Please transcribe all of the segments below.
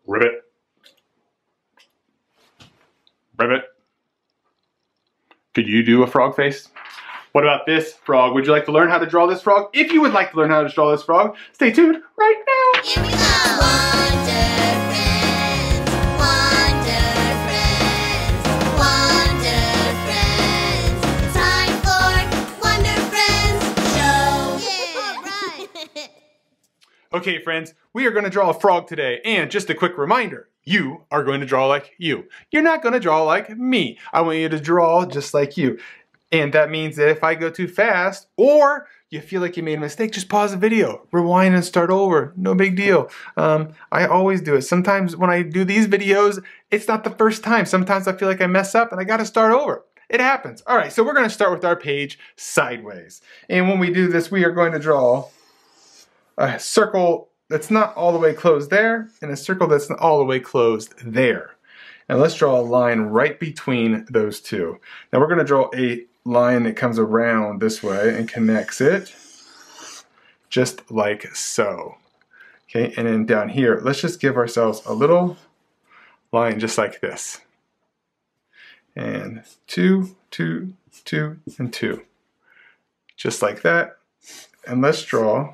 Ribbit. Ribbit. Could you do a frog face? What about this frog? Would you like to learn how to draw this frog? If you would like to learn how to draw this frog, stay tuned right now. Here we go! Wonder Friends, Wonder Friends, Wonder Friends. It's time for Wonder Friends Show. Yeah. All right. Okay, friends, we are going to draw a frog today. And just a quick reminder, you are going to draw like you. You're not going to draw like me. I want you to draw just like you. And that means that if I go too fast or you feel like you made a mistake, just pause the video, rewind and start over. No big deal. I always do it. Sometimes when I do these videos, it's not the first time. Sometimes I feel like I mess up and I got to start over. It happens. All right, so we're going to start with our page sideways. And when we do this, we are going to draw a circle that's not all the way closed there and a circle that's not all the way closed there. And let's draw a line right between those two. Now we're going to draw a line that comes around this way and connects it just like so. Okay, and then down here, let's just give ourselves a little line just like this. And 2, 2, 2, and 2. Just like that. And let's draw.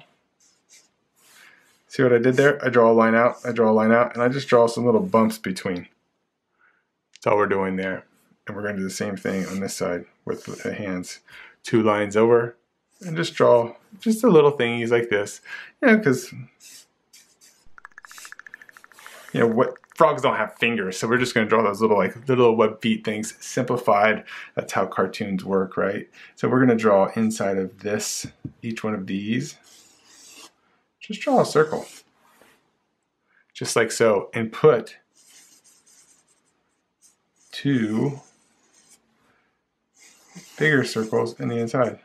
See what I did there? I draw a line out, I draw a line out, and I just draw some little bumps between. That's all we're doing there. And we're going to do the same thing on this side with the hands. 2 lines over and just draw just a little thingies like this. You know, because what frogs don't have fingers, so we're just going to draw those little web feet things simplified. That's how cartoons work, right? So we're going to draw inside of this, each one of these. Just draw a circle. Just like so, and put 2 bigger circles in the inside.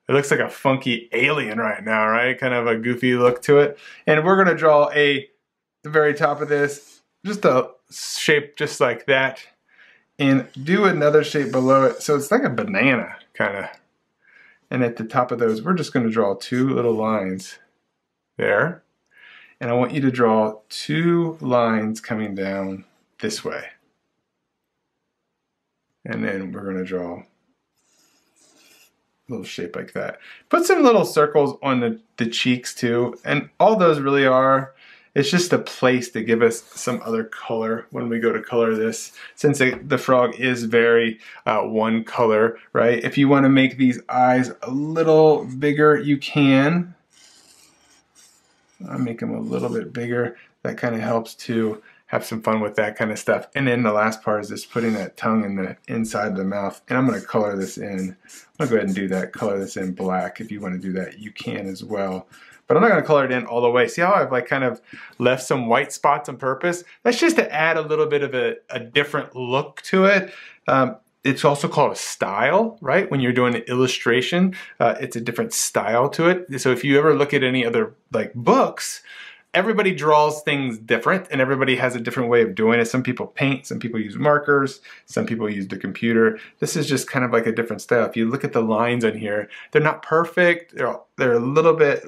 It looks like a funky alien right now, right? Kind of a goofy look to it. And we're going to draw the very top of this, just a shape just like that. And do another shape below it. So it's like a banana, kind of. And at the top of those, we're just going to draw 2 little lines there. And I want you to draw 2 lines coming down this way. And then we're going to draw a little shape like that. Put some little circles on the cheeks too. And all those really are, it's just a place to give us some other color when we go to color this. Since the frog is very one color, right? If you want to make these eyes a little bigger, you can. I'll make them a little bit bigger. That kind of helps to have some fun with that kind of stuff. And then the last part is just putting that tongue in the inside of the mouth. And I'm going to color this in. I'm going to go ahead and do that. Color this in black. If you want to do that, you can as well. But I'm not going to color it in all the way. See how I've kind of left some white spots on purpose? That's just to add a little bit of a different look to it. It's also called a style, right? When you're doing an illustration, it's a different style to it. So if you ever look at any other books, everybody draws things different and everybody has a different way of doing it. Some people paint, some people use markers, some people use the computer. This is just kind of like a different style. If you look at the lines on here, they're not perfect. They're a little bit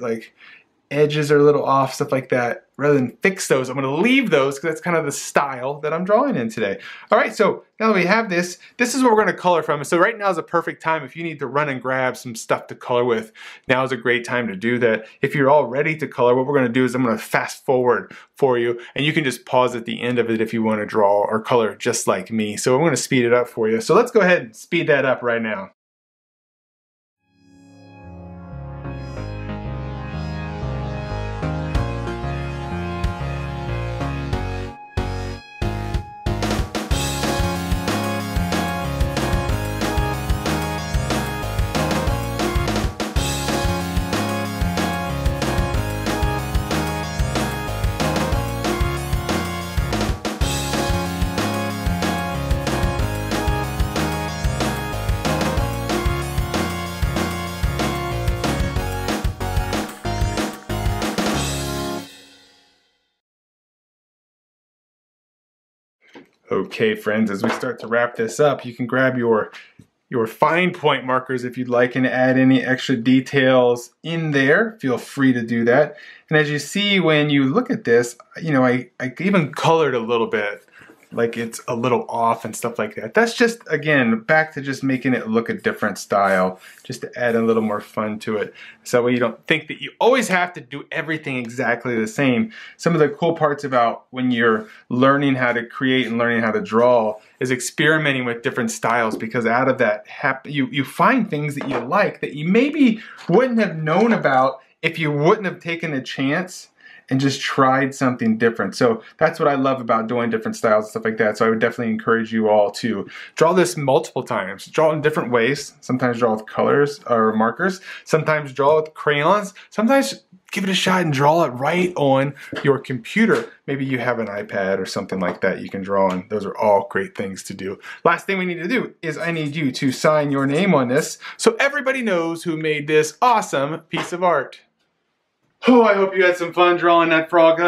edges are a little off, stuff like that. Rather than fix those, I'm going to leave those because that's kind of the style that I'm drawing in today. All right, so now that we have this is what we're going to color from. So right now is a perfect time if you need to run and grab some stuff to color with. Now is a great time to do that. If you're all ready to color, what we're going to do is I'm going to fast forward for you, and you can just pause at the end of it if you want to draw or color just like me. So I'm going to speed it up for you. So let's go ahead and speed that up right now. Okay, friends, as we start to wrap this up, you can grab your your fine point markers if you'd like and add any extra details in there. Feel free to do that. And as you see when you look at this, you know, I even colored a little bit, like it's a little off and stuff like that. That's just, again, back to just making it look a different style, just to add a little more fun to it. So you don't think that you always have to do everything exactly the same. Some of the cool parts about when you're learning how to create and learning how to draw is experimenting with different styles, because out of that, you find things that you like that you maybe wouldn't have known about if you wouldn't have taken a chance and just tried something different. So that's what I love about doing different styles and stuff like that. So I would definitely encourage you all to draw this multiple times. Draw in different ways. Sometimes draw with colors or markers. Sometimes draw with crayons. Sometimes give it a shot and draw it right on your computer. Maybe you have an iPad or something like that you can draw on. Those are all great things to do. Last thing we need to do is I need you to sign your name on this so everybody knows who made this awesome piece of art. Oh, I hope you had some fun drawing that frog.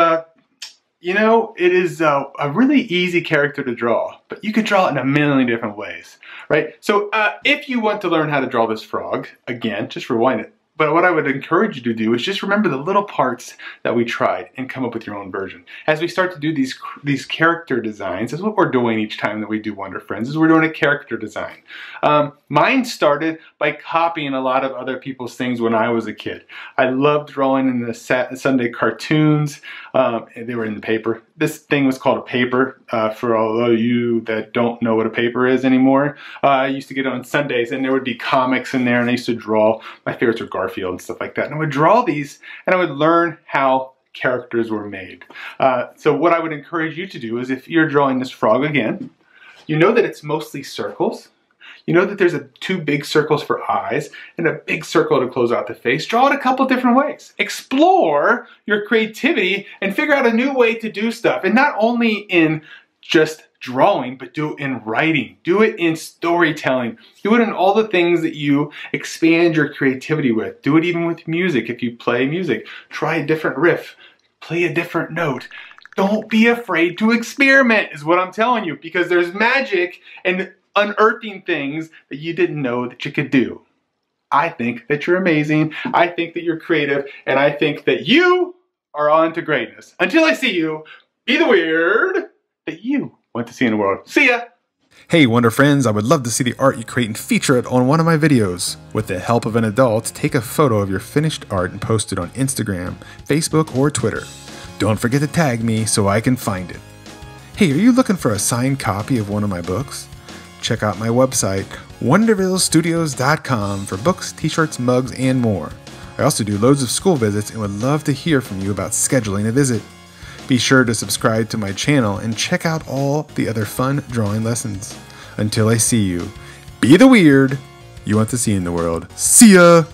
You know, it is a really easy character to draw, but you could draw it in a million different ways, right? So if you want to learn how to draw this frog, again, just rewind it. But what I would encourage you to do is just remember the little parts that we tried and come up with your own version. As we start to do these character designs, that's what we're doing each time that we do Wonder Friends, is we're doing a character design. Mine started by copying a lot of other people's things when I was a kid. I loved drawing in the Sunday cartoons. They were in the paper. This thing was called a paper, for all of you that don't know what a paper is anymore. I used to get it on Sundays, and there would be comics in there, and I used to draw. My favorites were Garfield and stuff like that. And I would draw these, and I would learn how characters were made. So what I would encourage you to do is, if you're drawing this frog again, you know that it's mostly circles. You know that there's two big circles for eyes and a big circle to close out the face. Draw it a couple different ways. Explore your creativity and figure out a new way to do stuff. And not only in just drawing, but do it in writing. Do it in storytelling. Do it in all the things that you expand your creativity with. Do it even with music. If you play music, try a different riff. Play a different note. Don't be afraid to experiment, is what I'm telling you, because there's magic and unearthing things that you didn't know that you could do. I think that you're amazing. I think that you're creative, and I think that you are on to greatness. Until I see you, be the weird that you want to see in the world. See ya! Hey Wonder Friends, I would love to see the art you create and feature it on one of my videos. With the help of an adult, take a photo of your finished art and post it on Instagram, Facebook, or Twitter. Don't forget to tag me so I can find it. Hey, are you looking for a signed copy of one of my books? Check out my website, wondervillestudios.com, for books, t-shirts, mugs, and more. I also do loads of school visits and would love to hear from you about scheduling a visit. Be sure to subscribe to my channel and check out all the other fun drawing lessons. Until I see you, be the weird you want to see in the world. See ya!